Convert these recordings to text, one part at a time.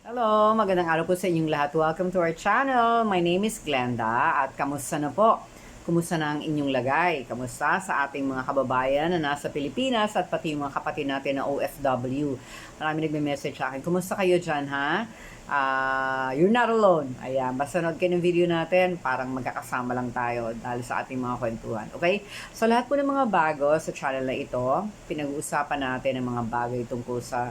Hello, magandang araw po sa inyong lahat. Welcome to our channel. My name is Glenda at kamusta na po? Kumusta na ang inyong lagay? Kamusta sa ating mga kababayan na nasa Pilipinas at pati yung mga kapatid natin na OFW? Marami nagme-message sa akin. Kumusta kayo dyan, ha? You're not alone. Ayan, basta nood kayo ng video natin, parang magkakasama lang tayo dahil sa ating mga kwentuhan. Okay? So lahat po ng mga bago sa channel na ito, pinag-uusapan natin ang mga bagay tungkol sa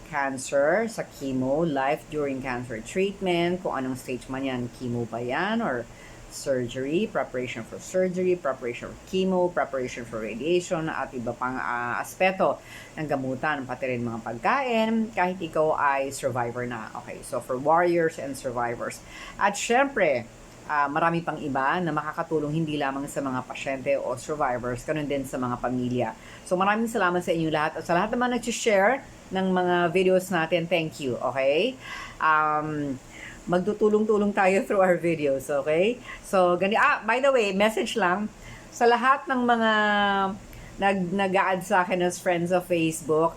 cancer, sa chemo, life during cancer treatment, kung anong stage man yan, chemo ba yan, or surgery, preparation for surgery, preparation for chemo, preparation for radiation, at iba pang aspeto ng gamutan, pati rin mga pagkain, kahit ikaw ay survivor na. Okay, so for warriors and survivors. At syempre, marami pang iba na makakatulong hindi lamang sa mga pasyente o survivors, ganun din sa mga pamilya. So maraming salamat sa inyo lahat at sa lahat naman nag-share ng mga videos natin, thank you, okay? Magtutulong-tulong tayo through our videos, okay? So, by the way, message lang, sa lahat ng mga nag-add sa akin as friends of Facebook,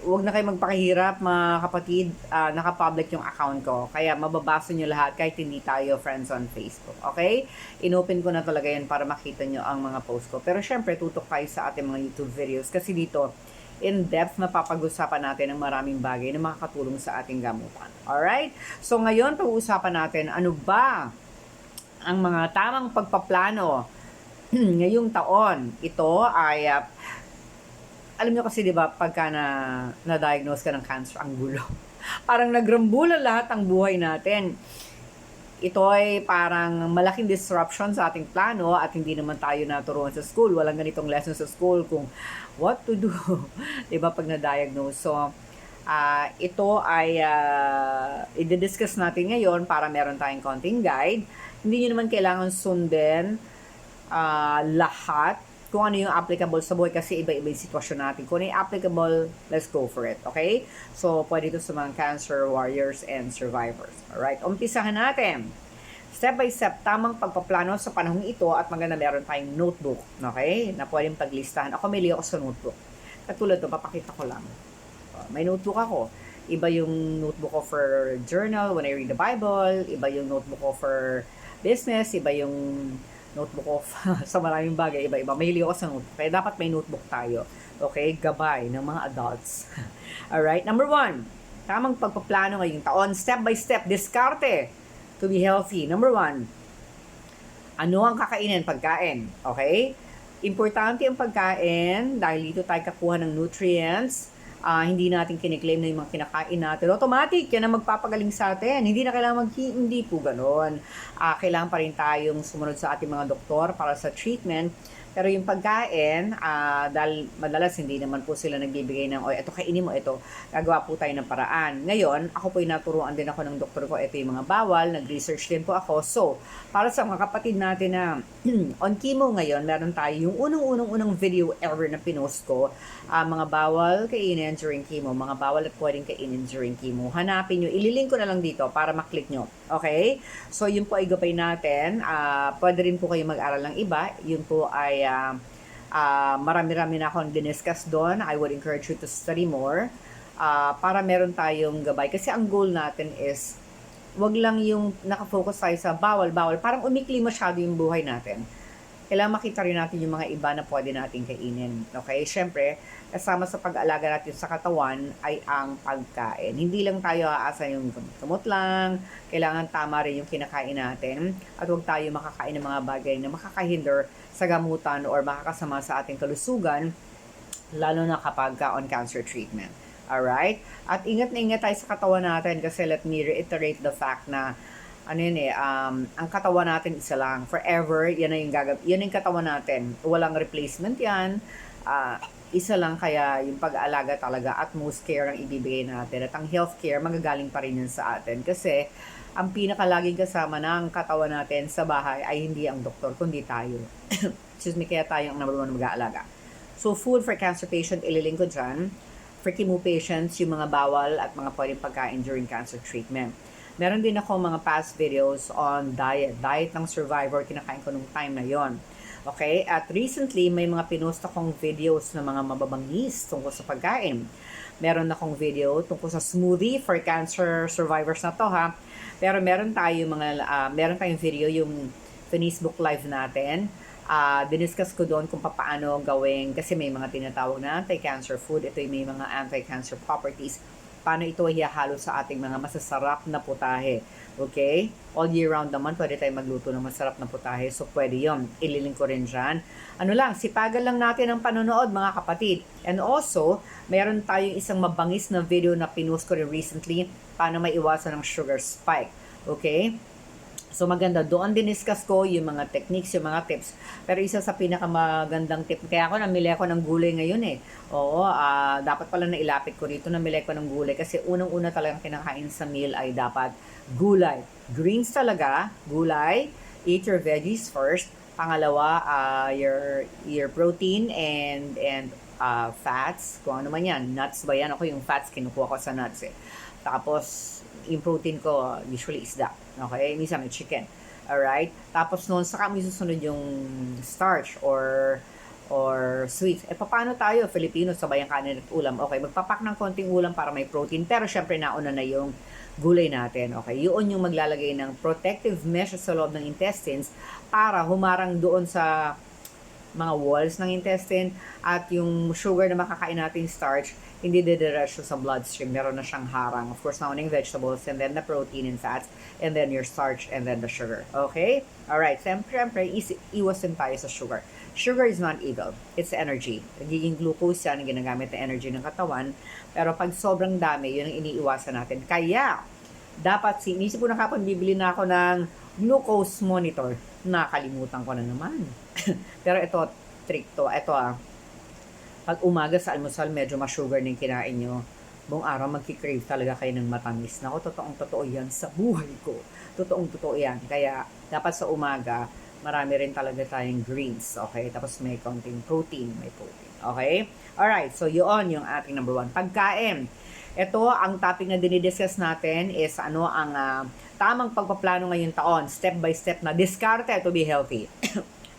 huwag na kayo magpakahirap mga kapatid, naka-public yung account ko. Kaya mababasa nyo lahat kahit hindi tayo friends on Facebook. Okay? Inopen ko na talaga yan para makita nyo ang mga post ko. Pero syempre, tutok tayo sa ating mga YouTube videos kasi dito, in-depth na papag-usapan natin ng maraming bagay na makakatulong sa ating gamutan. Alright? So ngayon, pag-uusapan natin, ano ba ang mga tamang pagpaplano ngayong taon? Ito ay alam nyo kasi 'di ba pagka na-diagnose ka ng cancer, ang gulo. Parang nagrambulan lahat ang buhay natin. Ito ay parang malaking disruption sa ating plano at hindi naman tayo naturuan sa school. Walang ganitong lesson sa school kung what to do. 'Di ba pag na-diagnose? So, ito ay i-discuss natin ngayon para meron tayong konting guide. Hindi nyo naman kailangan sundin lahat kung ano yung applicable sa buhay kasi iba-iba yung sitwasyon natin. Kung ano yung applicable, let's go for it. Okay? So, pwede ito sa mga cancer warriors and survivors. Alright? Umpisahan natin. Step by step, tamang pagpaplano sa panahong ito at maganda meron tayong notebook. Okay? Na pwedeng paglistahan. Ako may liyo ako sa notebook. Katulad to, papakita ko lang. May notebook ako. Iba yung notebook ko for journal when I read the Bible. Iba yung notebook ko for business. Iba yung notebook of sa maraming bagay, iba-iba. Mahilig ako sa notebook. Kaya dapat may notebook tayo. Okay? Gabay ng mga adults. Alright? Number 1, tamang pagpaplano ngayong taon. Step by step, diskarte to be healthy. Number 1, ano ang kakainin? Pagkain. Okay? Importante ang pagkain dahil dito tayo kakuha ng nutrients. Hindi natin kiniklaim na yung mga kinakain natin. Automatic, yan ang magpapagaling sa atin. Hindi na kailangan hindi po ganon. Kailangan pa rin tayong sumunod sa ating mga doktor para sa treatment. Pero yung pagkain, dahil madalas hindi naman po sila nagbibigay ng, ito kainin mo, ito, gagawa po tayo ng paraan. Ngayon, ako po naturuan din ako ng doktor ko, ito yung mga bawal, nag-research din po ako. So, para sa mga kapatid natin na on chemo ngayon, meron tayo yung unang video ever na pinost ko, mga bawal kainin during chemo, mga bawal at pwedeng kainin during chemo. Hanapin nyo, ililink ko na lang dito para maklik nyo. Okay? So, yun po ay gabay natin. Pwede rin po kayo mag-aral ng iba. Yun po ay marami-rami na akong diniscuss doon. I would encourage you to study more para meron tayong gabay. Kasi ang goal natin is wag lang yung nakafocus tayo sa bawal-bawal. Parang umikli masyado yung buhay natin. Kailangan makita rin natin yung mga iba na pwede natin kainin. Okay? Siyempre, kasama sa pag-aalaga natin sa katawan ay ang pagkain. Hindi lang tayo aasa yung gamot lang. Kailangan tama rin yung kinakain natin. At huwag tayo makakain ng mga bagay na makakahinder sa gamutan or makakasama sa ating kalusugan, lalo na kapag on cancer treatment. Alright? At ingat na ingat tayo sa katawan natin kasi let me reiterate the fact na ang katawan natin isa lang. Forever, yan yung katawan natin. Walang replacement yan. Isa lang kaya yung pag-aalaga talaga at most care ang ibibigay natin. At ang healthcare, magagaling pa rin yun sa atin. Kasi, ang pinakalaging kasama ng katawan natin sa bahay ay hindi ang doktor, kundi tayo. Excuse me, kaya tayo ang number 1 mag-aalaga. So, food for cancer patient, ililing ko dyan. For chemo patients, yung mga bawal at mga pwedeng pagkain during cancer treatment. Meron din ako mga past videos on diet ng survivor, kinakain ko nung time na yon. Okay? At recently, may mga pinost akong videos ng mga mababangis tungkol sa pagkain. Meron akong video tungkol sa smoothie for cancer survivors na to ha. Pero meron tayong video yung Facebook live natin. Diniscuss ko doon kung paano gawin kasi may mga tinatawag na anti-cancer food. Ito yung may mga anti-cancer properties. Paano ito ihahalo sa ating mga masasarap na putahe. Okay? All year round naman, pwede tayong magluto ng masarap na putahe. So, pwede yun. Ililink ko rin dyan. Ano lang, sipagan lang natin ang panonood, mga kapatid. And also, meron tayong isang mabangis na video na pinost ko rin recently, paano maiwasan ng sugar spike. Okay? So, maganda. Doon diniscuss ko yung mga techniques, yung mga tips. Pero isa sa pinakamagandang tip, kaya ako namili ako ng gulay ngayon eh. Oo, dapat pala na ilapit ko rito, namili ko ng gulay. Kasi unang-una talagang kinakain sa meal ay dapat gulay. Greens talaga, gulay. Eat your veggies first. Pangalawa, your protein and fats. Kung ano man yan. Nuts ba yan? Ako yung fats, kinukuha ko sa nuts eh. Tapos, yung protein ko, usually isda. Okay? Minsan may chicken. Alright? Tapos noon, saka may susunod yung starch or sweets. Paano tayo, Filipino, sabay ang kanin at ulam? Okay, magpapak ng konting ulam para may protein. Pero syempre, nauna na yung gulay natin. Okay, yun yung maglalagay ng protective mesh sa loob ng intestines para humarang doon sa mga walls ng intestine at yung sugar na makakain natin starch hindi didiretso sa bloodstream. Meron na siyang harang. Of course, nauna yung vegetables and then the protein and fats and then your starch and then the sugar. Okay? Alright. Siyempre, iwasin tayo sa sugar. Sugar is not evil. It's energy. Nagiging glucose yan, ginagamit na energy ng katawan. Pero pag sobrang dami, yun ang iniiwasan natin. Kaya, dapat, inisip ko na kapag bibili na ako ng glucose monitor. Nakalimutan ko na naman. Pero ito, trick to. Ito pag umaga sa almusal, medyo ma-sugar na yung kinain nyo. Buong araw, magkikrave talaga kayo ng matamis. Naku, totoong-totoo yan sa buhay ko. Totoong-totoo yan. Kaya, dapat sa umaga, marami rin talaga tayong greens. Okay? Tapos may konting protein. May protein. Okay? Alright, so yun yung ating number 1. Pagkain. Ito, ang topic na dinidiscuss natin is ano ang tamang pagpaplano ngayong taon. Step by step na diskarte to be healthy.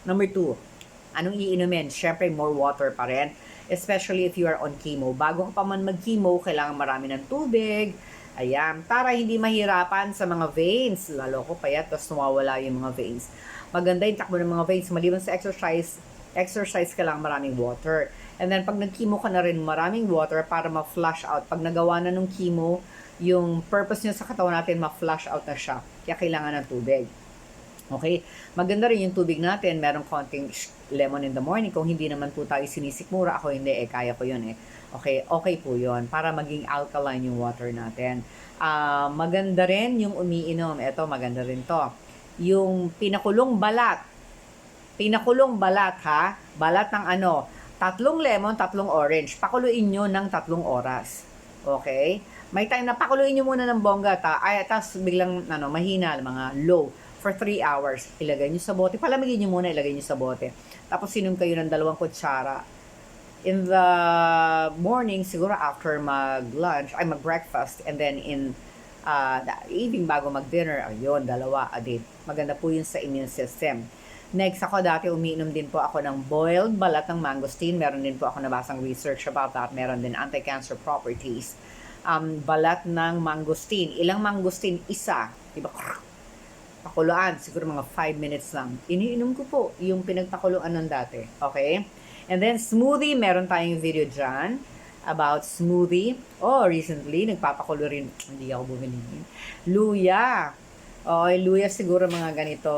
Number 2, anong iinumin? Syempre, more water pa rin. Especially if you are on chemo. Bago ka pa man mag-chemo, kailangan marami ng tubig. Ayan. Para hindi mahirapan sa mga veins. Lalo ko payat, tapos nawawala yung mga veins. Maganda yung takbo ng mga veins. Maliban sa exercise ka lang maraming water. And then, pag nag-chemo ka na rin, maraming water para ma-flush out. Pag nagawa na ng chemo, yung purpose niya sa katawan natin, ma-flush out na siya. Kaya kailangan ng tubig. Okay? Maganda rin yung tubig natin. Merong konting lemon in the morning. Kung hindi naman po tayo sinisikmura, ako hindi kaya ko yun Okay po yun. Para maging alkaline yung water natin. Maganda rin yung umiinom. Ito, maganda rin to. Yung pinakulong balat. Pinakulong balat ha. Balat ng 3 lemon, 3 orange. Pakuluin nyo ng 3 oras. Okay? May time na pakuluin nyo muna ng bongga. Tapos biglang mahina, mga low. For 3 hours, ilagay nyo sa bote. Palamigin nyo muna, ilagay nyo sa bote. Tapos sinom kayo ng 2 kutsara. In the morning, siguro after mag-lunch, mag-breakfast, and then in the evening bago mag-dinner, ayun, 2 a day. Maganda po yun sa immune system. Next, ako dati umiinom din po ako ng boiled balat ng mangosteen. Meron din po ako nabasang research about that. Meron din anti-cancer properties. Balat ng mangosteen. Ilang mangosteen? Isa. Diba? Pakuluan, siguro mga 5 minutes lang. Iniinom ko po yung pinagpakuluan nun dati. Okay? And then, smoothie. Meron tayong video dyan about smoothie. Recently, nagpapakulo rin. Hindi ako bumili. Luya. Luya siguro mga ganito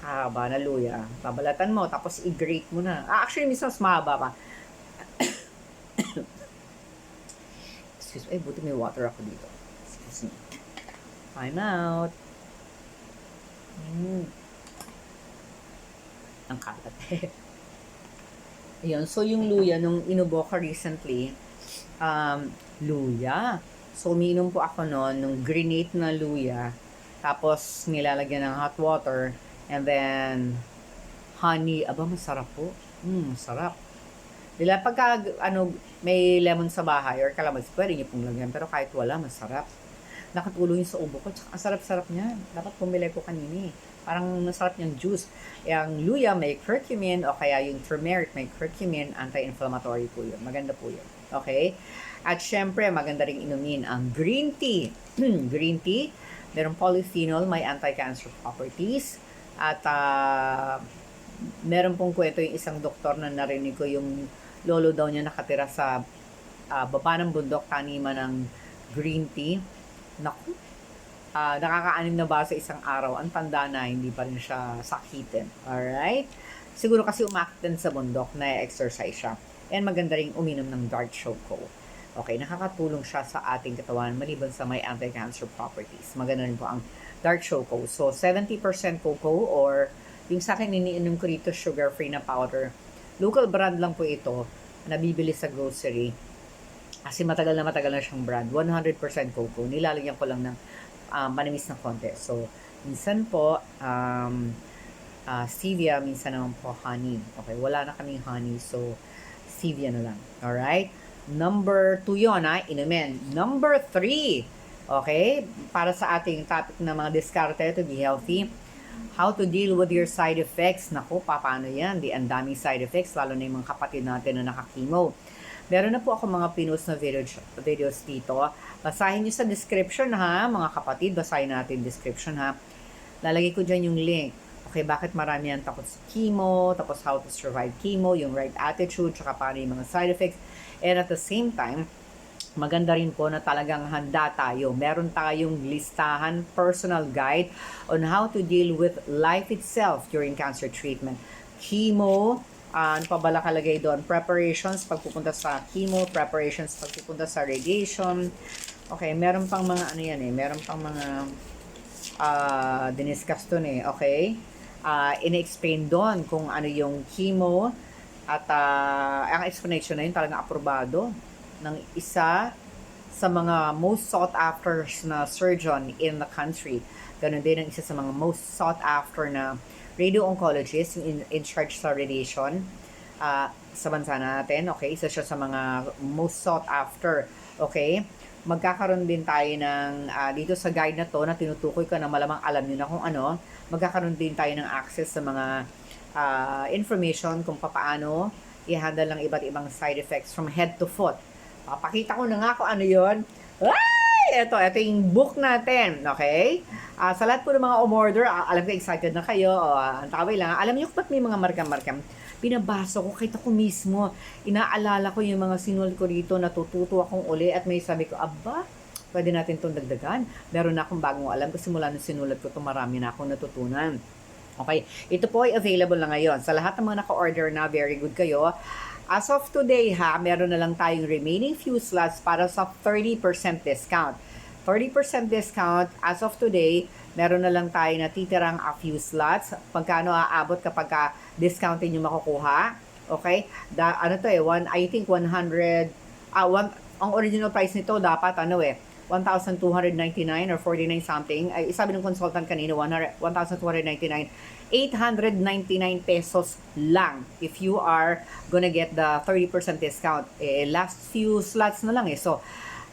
kahaba na luya. Babalatan mo, tapos i-grate mo na. Actually, minsan mas mahaba pa. Excuse me. Buti may water ako dito. Excuse me. Time out. Ang kalat. Ayun. So, yung luya, nung inubo ko recently, luya. So, umiinom po ako noon, nung grenade na luya. Tapos, nilalagyan ng hot water. And then, honey. Aba, masarap po. Masarap. Dila, pagka, may lemon sa bahay or kalamansi, pwede niyo pong lagyan. Pero kahit wala, masarap. Nakatulong yung sa ubo ko. Tsaka, ang sarap-sarap niya. Dapat pumili ko kanini. Parang masarap yung juice. Yung luya may curcumin o kaya yung turmeric may curcumin, anti-inflammatory po yun. Maganda po yun. Okay? At syempre, maganda ring inumin ang green tea. Green tea, merong polyphenol, may anti-cancer properties. At meron pong kwento yung isang doktor na narinig ko, yung lolo daw niya nakatira sa baba ng bundok, taniman ng green tea. Naku, nakakaanim na ba sa isang araw, ang tanda na, hindi pa rin siya sakitin. Alright? Siguro kasi umakit sa bundok, na-exercise siya. And maganda rin uminom ng dark choco. Okay, nakakatulong siya sa ating katawan maliban sa may anti-cancer properties. Maganda rin po ang dark choco. So, 70% cocoa or yung sa akin iniinom ko dito, sugar-free na powder. Local brand lang po ito, nabibili sa grocery. Kasi matagal na siyang brand. 100% cocoa. Nilalagyan ko lang ng manamis na konti. So, minsan po, stevia, minsan naman po honey. Okay, wala na kaming honey. So, stevia na lang. Alright? Number 2 yun, inumin. Number 3, okay, para sa ating topic na mga diskarte to be healthy, how to deal with your side effects. Naku, paano yan? Ang daming side effects, lalo na yung mga kapatid natin na nakakimo. Meron na po ako mga pinost na videos dito. Basahin nyo sa description ha, mga kapatid. Basahin natin description ha. Lalagay ko dyan yung link. Okay, bakit marami yan takot sa chemo, tapos how to survive chemo, yung right attitude, tsaka paano yung mga side effects. And at the same time, maganda rin po na talagang handa tayo. Meron tayong listahan, personal guide on how to deal with life itself during cancer treatment. Chemo, ano pa ba nakalagay doon? Preparations, pagpupunta sa chemo, preparations, pagpupunta sa radiation. Okay, meron pang mga ano yan meron pang mga diniscuss doon okay? Ina-explain doon kung ano yung chemo at ang explanation na yun talagang aprobado ng isa sa mga most sought after na surgeon in the country. Ganon din ang isa sa mga most sought after na radio-oncologist in charge sa radiation sa bansa natin. Okay, isa siya sa mga most sought after. Okay, magkakaroon din tayo ng dito sa guide na to na tinutukoy ko na malamang alam niyo na kung ano. Magkakaroon din tayo ng access sa mga information kung paano i-handle ng iba't ibang side effects from head to foot. Pakita ko na nga kung ano yun. Ay! Ito yung book natin. Okay? Sa lahat po ng mga umorder, alam ko excited na kayo. Ang taway lang. Alam niyo ba't may mga markam-markam? Pinabasa ko, kahit ako mismo. Inaalala ko yung mga sinulat ko dito, natututo akong uli at may sabi ko, aba, pwede natin itong dagdagan. Meron na akong bagong alam kasi mula nung sinulat ko ito, marami na akong natutunan. Okay, ito po ay available na ngayon. Sa lahat ng mga naka-order na, very good kayo. As of today meron na lang tayong remaining few slots para sa 30% discount. 30% discount as of today, meron na lang tayo na titirang a few slots. Pagkano aabot kapag discountin yung makukuha? Okay? I think 100, ang original price nito dapat 1,299 or 49 something. Ay, sabi ng consultant kanina, 1,299. 899 pesos lang if you are gonna get the 30% discount. Last few slots na lang So,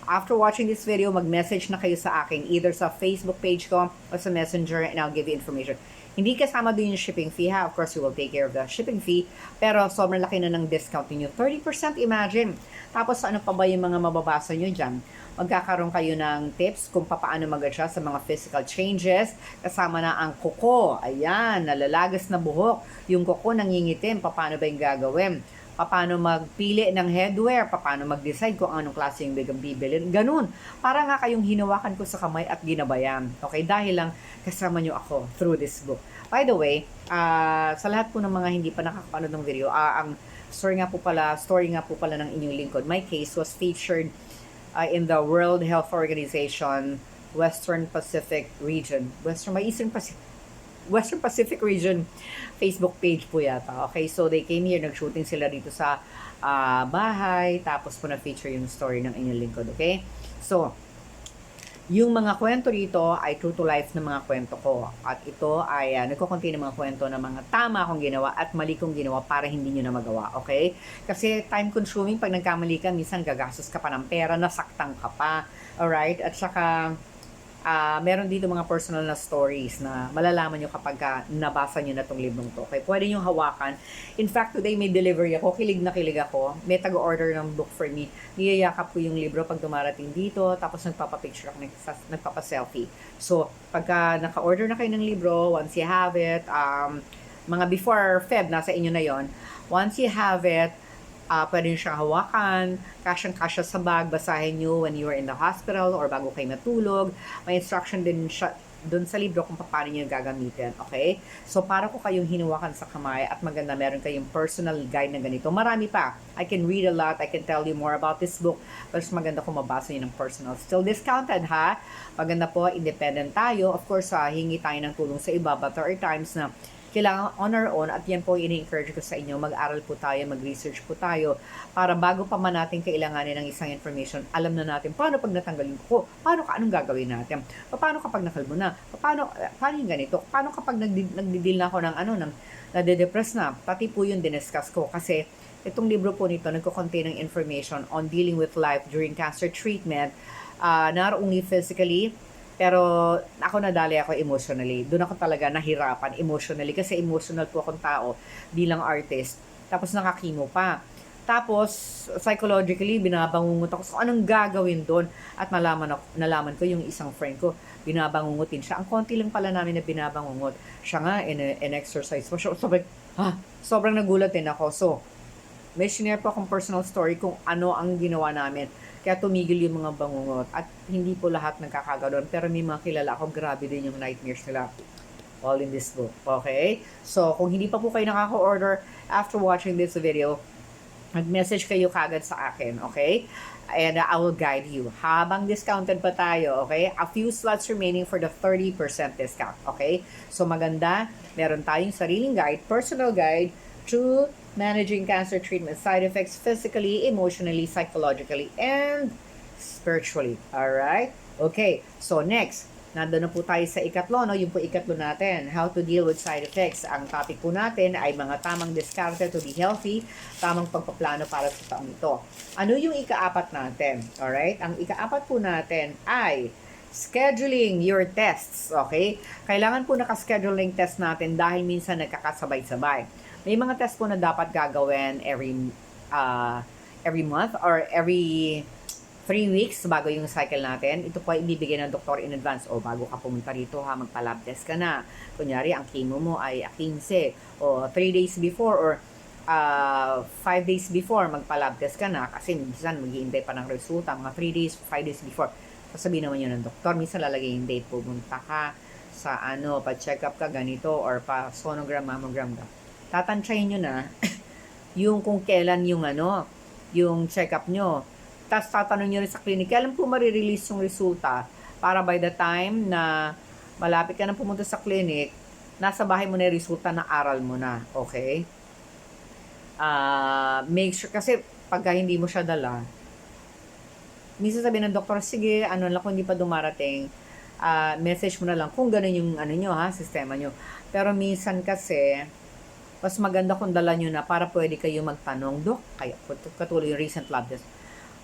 after watching this video, mag-message na kayo sa akin either sa Facebook page ko o sa Messenger and I'll give you information. Hindi kasama din yung shipping fee Of course, we will take care of the shipping fee. Pero sobrang laki na ng discount niyo. 30%, imagine. Tapos ano pa ba yung mga mababasa nyo dyan? Magkakaroon kayo ng tips kung paano mag-adjust sa mga physical changes. Kasama na ang kuko. Ayan, nalalagas na buhok. Yung kuko nangingitim, paano ba yung gagawin? Paano magpili ng headwear? Paano mag-decide kung anong klase yung bibilin? Ganun. Para nga kayong hinawakan ko sa kamay at ginabayan. Okay, dahil lang kasama nyo ako through this book. By the way, sa lahat po ng mga hindi pa nakakapanood ng video, ang story nga po pala ng inyong lingkod. My case was featured in the World Health Organization Western Pacific Region. Western Pacific Region Facebook page po yata. Okay, so they came here, nag-shooting sila dito sa bahay, tapos po na-feature yung story ng inyong lingkod. Okay? So, yung mga kwento dito ay true to life na mga kwento ko. At ito ay nagkukunti ng mga kwento na mga tama akong ginawa at mali kong ginawa para hindi nyo na magawa. Okay? Kasi time consuming, pag nagkamali ka, minsan gagastos ka pa ng pera, nasaktan ka pa. Alright? At saka, meron dito mga personal na stories na malalaman nyo kapag nabasa nyo na tong librong to. Okay, pwede nyo hawakan. In fact, today may delivery ako. Kilig na kilig ako. May taga-order ng book for me. Niyayakap ko yung libro pag dumarating dito. Tapos nagpapapicture ako, nagpapa-selfie. So, pagka naka-order na kayo ng libro, once you have it, mga before Feb, nasa inyo na yon. Once you have it, pwede nyo siyang hawakan, kasyang-kasya sa bag, basahin nyo when you are in the hospital or bago kayo matulog. May instruction din siya doon sa libro kung paano nyo gagamitin, okay? So, para ko kayong hinawakan sa kamay at maganda, meron kayong personal guide na ganito. Marami pa. I can read a lot. I can tell you more about this book. But maganda kung mabasa nyo ng personal. Still discounted, ha? Maganda po, independent tayo. Of course, hingi tayo ng tulong sa iba, but there are times na kailangan on our own at yan po ini-encourage ko sa inyo, mag-aral po tayo, mag-research po tayo para bago pa man natin kailanganin ng isang information, alam na natin paano pag natanggalin ko, anong gagawin natin, paano kapag nakalbo na, paano yung ganito, paano kapag nagdi-deal na ako ng nade-depress na, pati po yun diniscuss ko kasi itong libro po nito nagko-contain ng information on dealing with life during cancer treatment, not only physically, pero ako nadali ako emotionally. Doon ako talaga nahirapan emotionally kasi emotional po akong tao bilang artist. Tapos nakakimo pa. Tapos psychologically binabangungot ako sa anong gagawin doon at nalaman ko yung isang friend ko binabangungutin siya. Ang konti lang pala namin na binabangungot. Siya nga in exercise pa siya. Sobrang nagulat din ako. So, may share po akong personal story kung ano ang ginawa namin. Kaya tumigil yung mga bangungot. At hindi po lahat nagkakaganoon. Pero may mga kilala ako, grabe din yung nightmares nila. All in this book. Okay? So, kung hindi pa po kayo nakaka-order after watching this video, mag-message kayo kagad sa akin. Okay? And I will guide you. Habang discounted pa tayo, okay? A few slots remaining for the 30% discount. Okay? So, maganda. Meron tayong sariling guide, personal guide, to managing cancer treatment side effects physically, emotionally, psychologically, and spiritually. Alright? Okay. So, next. Nandun na po tayo sa ikatlo, no? Yung po ikatlo natin. How to deal with side effects. Ang topic po natin ay mga tamang diskarte to be healthy, tamang pagpaplano para sa taong ito. Ano yung ikaapat natin? Alright? Ang ikaapat po natin ay scheduling your tests. Okay? Kailangan po nakaschedule yung test natin dahil minsan nagkakasabay-sabay. May mga test po na dapat gagawin every month or every 3 weeks bago yung cycle natin. Ito po ay ibibigay ng doktor in advance. O bago ka pumunta rito ha, magpa-lab test ka na. Kunyari, ang chemo mo ay 15 o 3 days before or 5 days before magpa-lab test ka na kasi minsan maghihintay pa ng resulta. Mga 3 days, 5 days before. Sasabihin naman yun ng doktor. Minsan lalagay yung date, pumunta ka sa pa-check up ka ganito or pa-sonogram, mammogram ka. Tatansyahin nyo na yung kung kailan yung check-up nyo. Tapos tatanong nyo rin sa clinic, kailan po marirelease yung resulta para by the time na malapit ka na pumunta sa clinic, nasa bahay mo na yung resulta na aral mo na. Okay? Make sure, kasi pagka hindi mo siya dala, minsan sabi ng doktor, sige, lang kung hindi pa dumarating, message mo na lang kung gano'n yung sistema nyo. Pero minsan kasi, mas maganda kung dala nyo na para pwede kayo magtanong, Dok, kaya katulad yung recent lab test,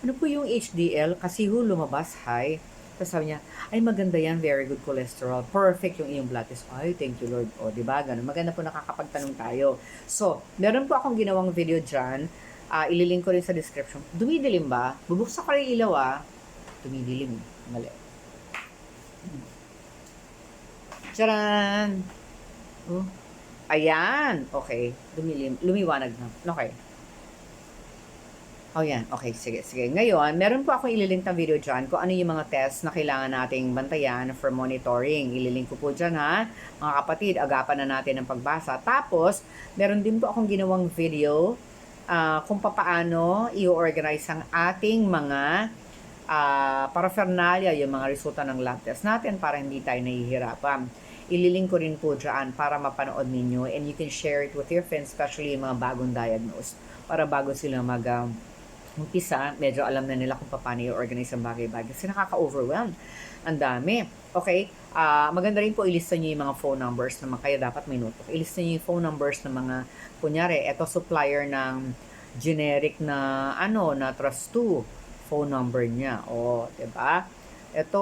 ano po yung HDL? Kasi lumabas high. Tapos sabi niya, ay maganda yan, very good cholesterol. Perfect yung iyong blood test. Ay, thank you Lord. O, diba? Ganun. Maganda po nakakapagtanong tayo. So, meron po akong ginawang video dyan. Ililink ko rin sa description. Dumidilim ba? Bubuksan ko rin ilaw Dumidilim. Mali. Tcharan! Oh. Ayan. Okay. Lumiwanag na. Okay. Oh, yan. Okay. Sige. Ngayon, meron po akong ililink na video dyan kung ano yung mga test na kailangan nating bantayan for monitoring. Ililink ko po dyan, ha. Mga kapatid, agapan na natin ang pagbasa. Tapos, meron din po akong ginawang video kung paano i-organize ang ating mga paraphernalia, yung mga resulta ng lab test natin para hindi tayo nahihirapan. Ililink ko rin po dyan para mapanood ninyo and you can share it with your friends, especially yung mga bagong diagnosed, para bago sila umpisa, medyo alam na nila kung paano i-organize ang bagay-bagay kasi nakaka-overwhelm. Ang dami. Okay? Maganda rin po ilista nyo yung mga phone numbers naman, kaya dapat may notebook. Ilista nyo yung phone numbers ng mga, kunyari, eto supplier ng generic na na Trust 2 phone number niya. O, diba? Ito,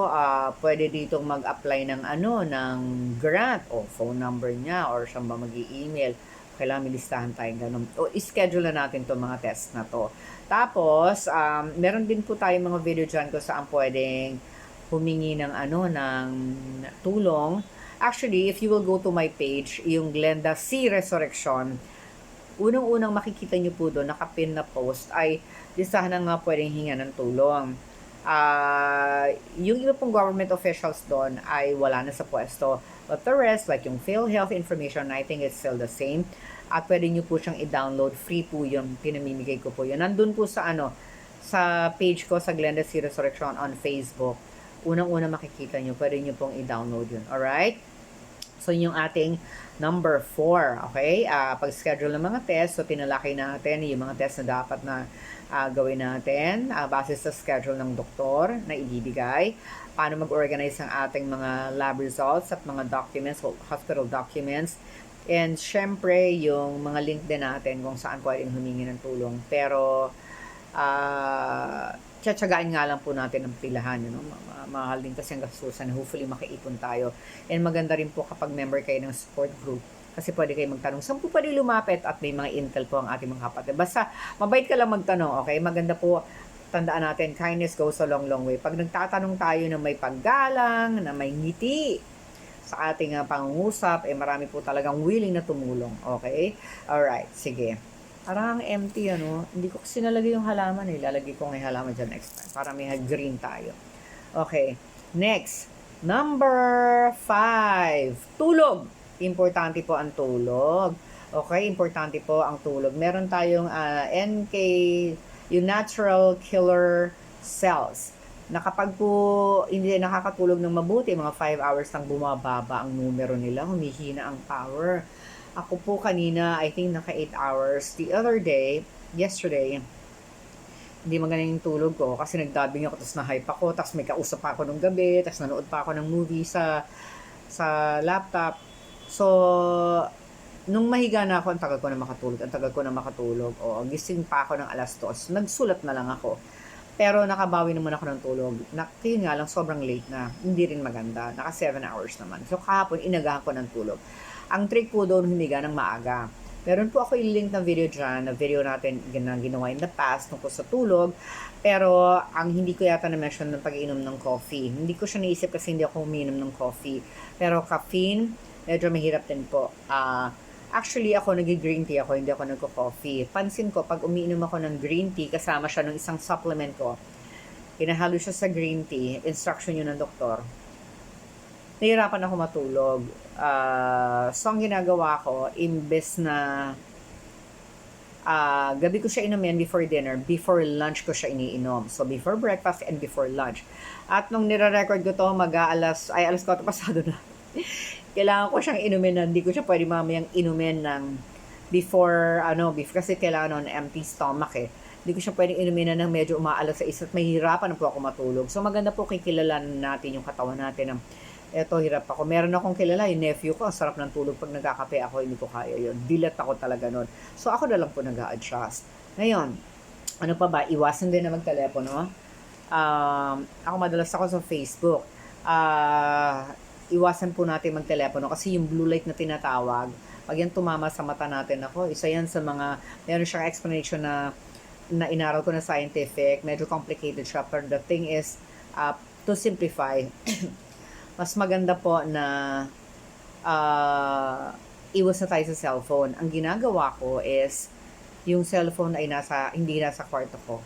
pwede ditong mag-apply ng ng grant o phone number niya or siyang ba mag-i-email. Kailangan may listahan tayong ganun. O, schedule na natin itong mga test na to. Tapos, meron din po tayong mga video dyan kung saan pwedeng humingi ng ng tulong. Actually, if you will go to my page, yung Glenda C. Resurrection, unang-unang makikita nyo po doon, nakapin na post, ay listahan na nga pwedeng hinga ng tulong. Yung iba pong government officials doon ay wala na sa pwesto. But the rest, like yung PhilHealth information, I think it's still the same. At pwede nyo po siyang i-download. Free po yung pinamimigay ko po yun. Nandun po sa sa page ko sa Glenda C. Resurrection on Facebook. Unang-una makikita nyo, pwede nyo pong i-download yun. Alright? So, yung ating number 4, okay? Pag-schedule ng mga test, so pinalaki natin yung mga test na dapat na gawin natin base sa schedule ng doktor na ibibigay. Paano mag-organize ang ating mga lab results at mga documents, hospital documents. And syempre, yung mga link din natin kung saan pwedeng humingi ng tulong. Pero, tsatsagain nga lang po natin ang pilahan, mahal din kasi ang gastusan, hopefully makaipon tayo. And maganda rin po kapag member kayo ng support group, kasi pwede kayo magtanong, saan po pwede lumapit, at may mga intel po ang ating mga kapatid. Basta, mabait ka lang magtanong, okay? Maganda po, tandaan natin, kindness goes a long, long way. Pag nagtatanong tayo na may paggalang, na may ngiti sa ating pangungusap, marami po talagang willing na tumulong, okay? Alright, sige. Parang empty, Hindi ko kasi nalagay yung halaman, Lalagay ko ng halaman dyan next time. Para may green tayo. Okay. Next. Number 5. Tulog. Importante po ang tulog. Okay, importante po ang tulog. Meron tayong NK, yung natural killer cells. Na kapag po hindi nakakatulog ng mabuti, mga 5 hours lang bumababa ang numero nila, humihina ang power. Ako po kanina, I think naka 8 hours. The other day, yesterday, hindi maganda yung tulog ko kasi nagdubbing ako, tapos na-hype ako, tapos may kausap pa ako nung gabi, tapos nanood pa ako ng movie sa laptop. So, nung mahiga na ako, ang tagal ko na makatulog. O, gising pa ako ng alas 2. Nagsulat na lang ako. Pero nakabawi naman ako ng tulog. Yun nga lang, sobrang late na. Hindi rin maganda. Naka 7 hours naman. So, kahapon, inagahan ko ng tulog. Ang trick po doon, humiga ng maaga. Meron po ako i-link na video dyan, na video natin na ginawa in the past tungkol sa tulog. Pero, ang hindi ko yata na-mention ng pag-inom ng coffee. Hindi ko siya naisip kasi hindi ako uminom ng coffee. Pero caffeine, medyo mahirap din po. Actually, ako nag-green tea ako, hindi ako nagko-coffee. Pansin ko, pag umiinom ako ng green tea, kasama siya ng isang supplement ko, hinahalo siya sa green tea, instruction yun ng doktor, nahirapan ako matulog. So, ang ginagawa ko, imbes na gabi ko siya inumin before dinner, before lunch ko siya iniinom. So, before breakfast and before lunch. At nung nire-record ko to, alas 4 pasado na. Kailangan ko siyang inumin na, hindi ko siya pwede mamayang inumin ng before kasi kailangan on empty stomach Hindi ko siya pwedeng inumin na ng medyo umaalas sa isa at mahirapan na po ako matulog. So, maganda po kikilalanin natin yung katawan natin ng eto, hirap ako. Meron akong kilala, yung nephew ko, ang sarap ng tulog pag nagkakape ako, hindi ko kaya yun. Dilat ako talaga nun. So, ako na lang po nag-a-adjust. Ngayon, ano pa ba? Iwasan din na magtelepono. Ako madalas ako sa Facebook. Iwasan po natin magtelepono kasi yung blue light na tinatawag, pag yan tumama sa mata natin, isa yan sa mga, meron siyang explanation na inaral ko na scientific, medyo complicated siya, but the thing is, to simplify, mas maganda po na iwas na tayo sa cellphone. Ang ginagawa ko is, yung cellphone ay hindi nasa kwarto ko.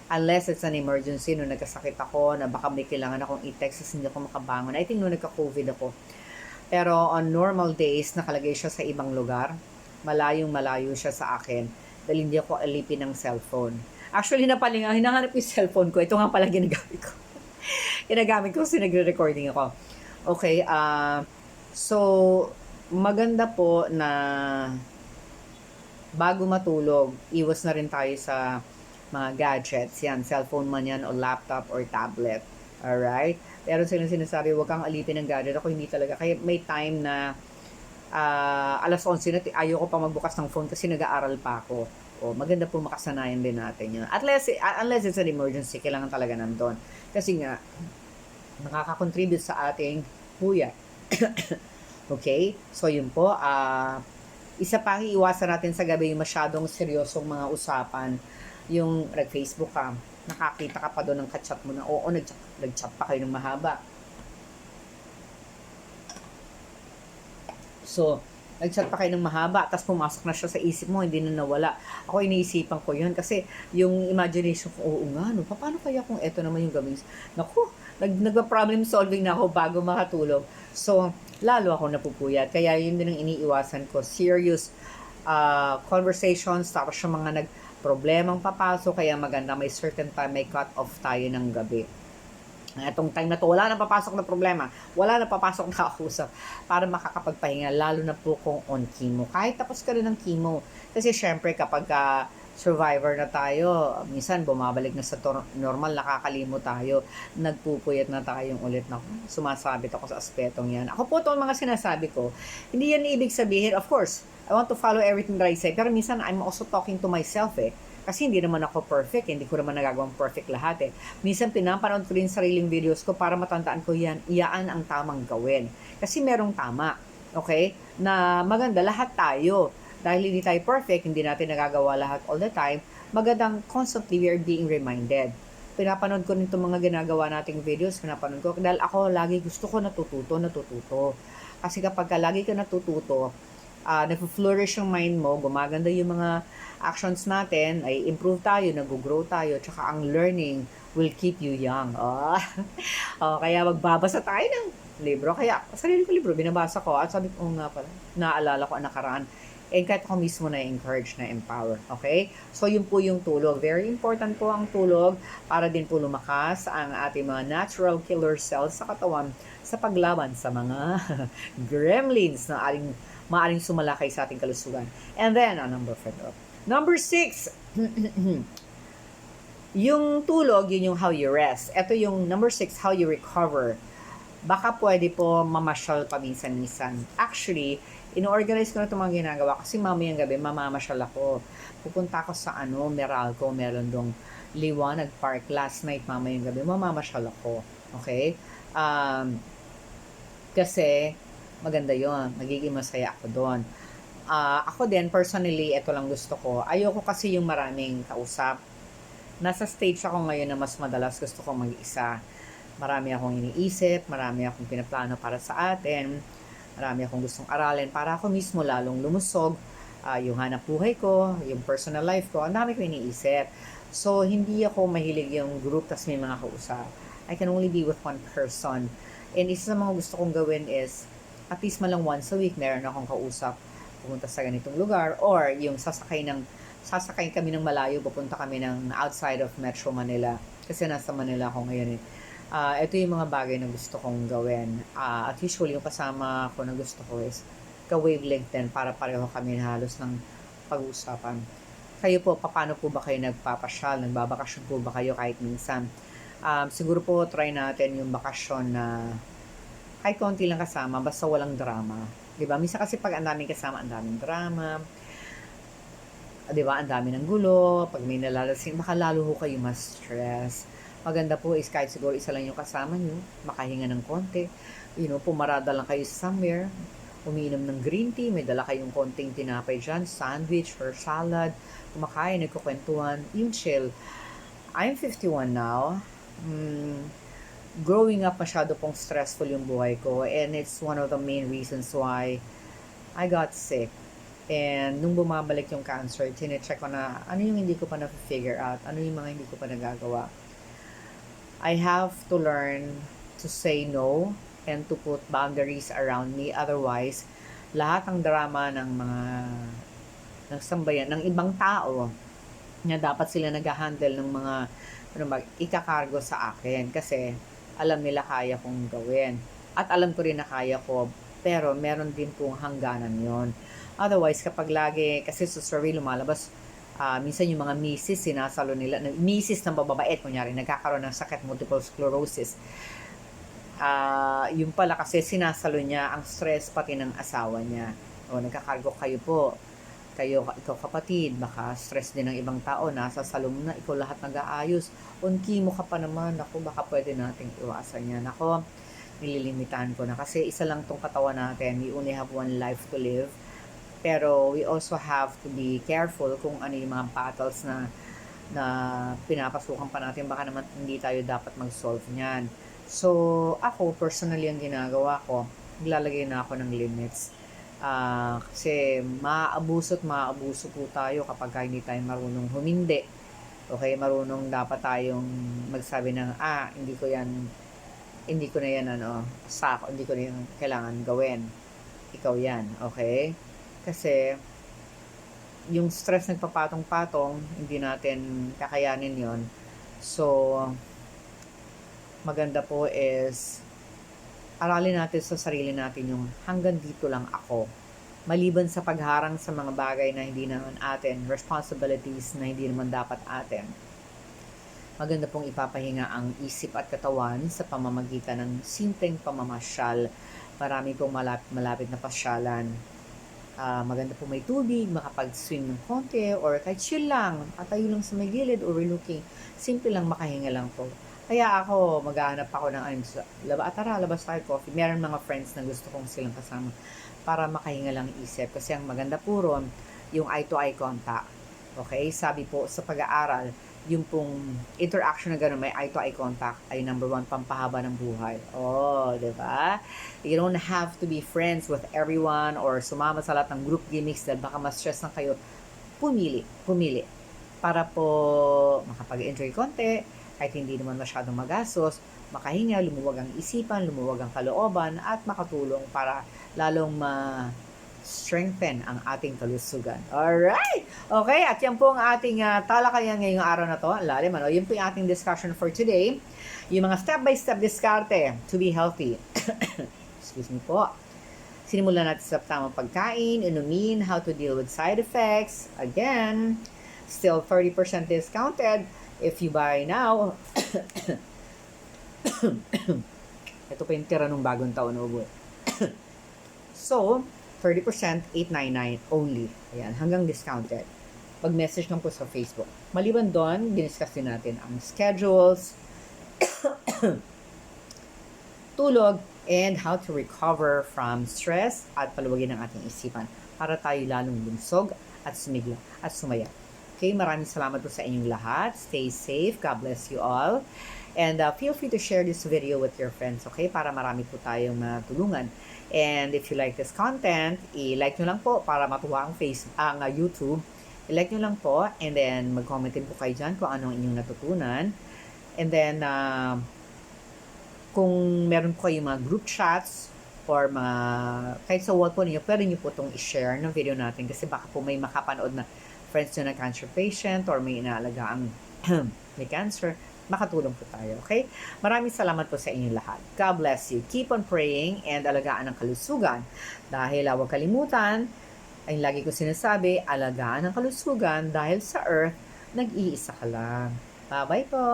Unless it's an emergency, nung nagkasakit ako, na baka may kailangan akong i-text kasi hindi ako makabangon. I think nung nagka-COVID ako. Pero on normal days, nakalagay siya sa ibang lugar. Malayong-malayo siya sa akin. Dahil hindi ako alipin ng cellphone. Actually, hinahanap yung cellphone ko. Ito nga pala ginagamit ko. Ginagamit ko kasi nagre-recording ako. Okay, so, maganda po na bago matulog, iwas na rin tayo sa mga gadgets. Yan, cellphone man yan, o laptop, or tablet. Alright? Pero silang sinasabi, huwag kang alipin ng gadget. Ako hindi talaga. Kaya may time na alas 11 na, ayoko pa magbukas ng phone kasi nag-aaral pa ako. O, maganda po makasanayan din natin yun. Unless it's an emergency, kailangan talaga nandun. Kasi nga, nakaka-contribute sa ating puyat. Okay? So, yun po. Isa pang iiwasan natin sa gabi yung masyadong seryosong mga usapan. Yung nag-Facebook ka, nakakita ka pa doon ng kachat mo na, oo, nag-chat pa kayo ng mahaba. So, nag-chat pa kayo ng mahaba, tapos pumasok na siya sa isip mo, hindi na nawala. Ako, iniisipan ko yun kasi yung imagination ko, oo nga, no, paano kaya kung eto naman yung gawin? Naku, nagpa-problem solving na ako bago makatulog. So, lalo ako napupuyat. Kaya yun din ang iniiwasan ko. Serious conversations, tapos yung mga nag-problemang papasok, kaya maganda may certain time, may cut off tayo ng gabi. Itong time na to, wala nang papasok na problema, wala nang papasok na kausap para makakapagpahinga, lalo na po kung on chemo. Kahit tapos ka rin ng chemo. Kasi syempre kapag survivor na tayo, minsan bumabalik na sa normal, nakakalimot tayo, nagpupuyat na tayong ulit na sumasabit ako sa aspetong yan. Ako po itong mga sinasabi ko, hindi yan ibig sabihin, of course, I want to follow everything that I say, pero minsan I'm also talking to myself kasi hindi naman ako perfect, hindi ko naman nagagawang perfect lahat Minsan pinapanood ko rin sariling videos ko para matandaan ko iyaan ang tamang gawin. Kasi merong tama, okay? Na maganda, lahat tayo. Dahil hindi tayo perfect, hindi natin nagagawa lahat all the time, magandang constantly we are being reminded. Pinapanood ko nito mga ginagawa nating videos, pinapanood ko, dahil ako lagi gusto ko natututo. Kasi kapag lagi ka natututo, nag-flourish yung mind mo, gumaganda yung mga actions natin, ay improve tayo, nag-grow tayo, tsaka ang learning will keep you young. Kaya magbabasa tayo ng libro. Kaya, sarili ko libro, binabasa ko, at sabi ko, nga pala, naalala ko ang nakaraan. And kahit ako mismo na-encourage, na-empower. Okay? So, yun po yung tulog. Very important po ang tulog para din po lumakas ang ating mga natural killer cells sa katawan sa paglaban sa mga gremlins na maaring sumalakay sa ating kalusugan. And then, Number 6, yung tulog, yun yung how you rest. Ito yung number 6, how you recover. Baka pwede po mamasyal paminsan-minsan. Actually, ino-organize ko na itong mga ginagawa kasi mamayang gabi, mamamasyal ako. Pupunta ako sa Meralco, meron dong Liwanag Park last night, mamayang gabi, mamamasyal ako. Okay? Kasi, maganda yon, magiging masaya ako doon. Ako din, personally, ito lang gusto ko. Ayoko kasi yung maraming kausap. Nasa stage ako ngayon na mas madalas gusto ko mag-isa. Marami akong iniisip, marami akong pinaplano para sa atin, marami akong gustong aralin para ako mismo lalong lumusog, yung hanap buhay ko, yung personal life ko, ang dami ko iniisip. So, hindi ako mahilig yung group tas may mga kausap. I can only be with one person. And isa sa mga gusto kong gawin is, at least malang once a week, meron akong kausap pumunta sa ganitong lugar, or yung sasakay kami ng malayo, pupunta kami ng outside of Metro Manila kasi nasa Manila ako ngayon ito yung mga bagay na gusto kong gawin, at usually yung kasama ko na gusto ko is ka-wavelength din para pareho kami halos ng pag-uusapan. Kayo po, paano po ba kayo nagpapasyal, nagbabakasyon po ba kayo kahit minsan? Siguro po try natin yung bakasyon na kahit konti lang kasama, basta walang drama. Diba? Minsan kasi pag ang daming kasama, ang daming drama. Diba? Ang dami ng gulo. Pag may nalalasing, baka lalo ho kayo mas stress. Maganda po is kahit siguro isa lang yung kasama nyo, makahinga ng konti. Pumarada lang kayo somewhere. Umiinom ng green tea, may dala kayong konting tinapay dyan, sandwich or salad. Kumakain, nagkukwentuhan, yung chill. I'm 51 now. Growing up, masyado pong stressful yung buhay ko, and it's one of the main reasons why I got sick. And nung bumabalik yung cancer, tinecheck ko na ano yung hindi ko pa na-figure out, ano yung mga hindi ko pa nagagawa. I have to learn to say no and to put boundaries around me. Otherwise, lahat ng drama ng sambayan, ng ibang tao, na dapat sila nag-handle ng mga ikakargo sa akin. Kasi alam nila kaya kong gawin. At alam ko rin na kaya ko, pero meron din pong hangganan yon. Otherwise, kapag lagi, kasi sa survey lumalabas, minsan yung mga misis, sinasalo nila, misis ng bababait, kunyari, nagkakaroon ng sakit, multiple sclerosis. Yung pala kasi sinasalo niya ang stress pati ng asawa niya. O, nagkakargo kayo po. ikaw kapatid, baka stress din ng ibang tao, nasa salon na, ikaw lahat nag-aayos, on chemo ka pa naman, ako baka pwede nating iwasan yan. Ako, nililimitahan ko na kasi isa lang tong katawan natin, we only have one life to live, pero we also have to be careful kung ano yung mga battles na pinapasukan pa natin, baka naman hindi tayo dapat mag-solve niyan. So, ako, personally, ang ginagawa ko, naglalagay na ako ng limits. Kasi maaabuso po tayo kapag hindi tayo marunong humindi. Okay, marunong dapat tayong magsabi ng, hindi ko na yan, hindi ko na yan kailangan gawin. Ikaw yan, okay? Kasi, yung stress nagpapatong-patong, hindi natin kakayanin yon. So, maganda po is, aralin natin sa sarili natin yung hanggang dito lang ako. Maliban sa pagharang sa mga bagay na hindi naman atin, responsibilities na hindi naman dapat atin. Maganda pong ipapahinga ang isip at katawan sa pamamagitan ng simpleng pamamasyal. Marami pong malapit na pasyalan. Maganda po may tubig, makapag-swim ng konti, or kahit chill lang, atayo lang sa may gilid, overlooking. Simple lang, makahinga lang po. Kaya ako, maghahanap ako ng labas tayo coffee. Meron mga friends na gusto kong silang kasama para makahinga lang isip. Kasi ang maganda po ron, yung eye-to-eye contact. Okay? Sabi po sa pag-aaral, yung pong interaction na gano'n, may eye-to-eye contact ay number 1, pampahaba ng buhay. Oh, di ba? You don't have to be friends with everyone or sumama sa lahat ng group gimmicks dahil baka ma-stress na kayo. Pumili. Para po makapag-enjoy konti, kahit hindi naman masyadong magastos, makahinga, lumuwag ang isipan, lumuwag ang kalooban, at makatulong para lalong ma-strengthen ang ating kalusugan. Alright! Okay, at yan po ang ating talakayan ngayong araw na to. Lalim, yun po yung ating discussion for today. Yung mga step-by-step diskarte to be healthy. Excuse me po. Sinimulan natin sa tamang pagkain, inumin, how to deal with side effects. Again, still 30% discounted. If you buy now, ito pa yung tira nung bagong taon na ubo. So, 30%, $899 only. Ayan, hanggang discounted. Mag-message lang po sa Facebook. Maliban doon, diniscuss din natin ang schedules, tulog, and how to recover from stress at paluwagin ang ating isipan para tayo lalong lunsog at sumigla at sumaya. Okay, maraming salamat po sa inyong lahat. Stay safe. God bless you all. And feel free to share this video with your friends, okay? Para marami po tayong matulungan. And if you like this content, i-like nyo lang po para matuwa ang YouTube. I-like nyo lang po and then mag-comment din po kayo dyan kung anong inyong natutunan. And then, kung meron po kayong mga group chats or mga, kahit sa wall po ninyo, pwede nyo po itong i-share ng video natin kasi baka po may makapanood na friends nyo na cancer patient or may inaalagaan may cancer, makatulong po tayo, okay? Maraming salamat po sa inyong lahat. God bless you. Keep on praying and alagaan ang kalusugan. Dahil huwag kalimutan, ay lagi ko sinasabi, alagaan ang kalusugan dahil sa earth, nag-iisa ka lang. Bye-bye po!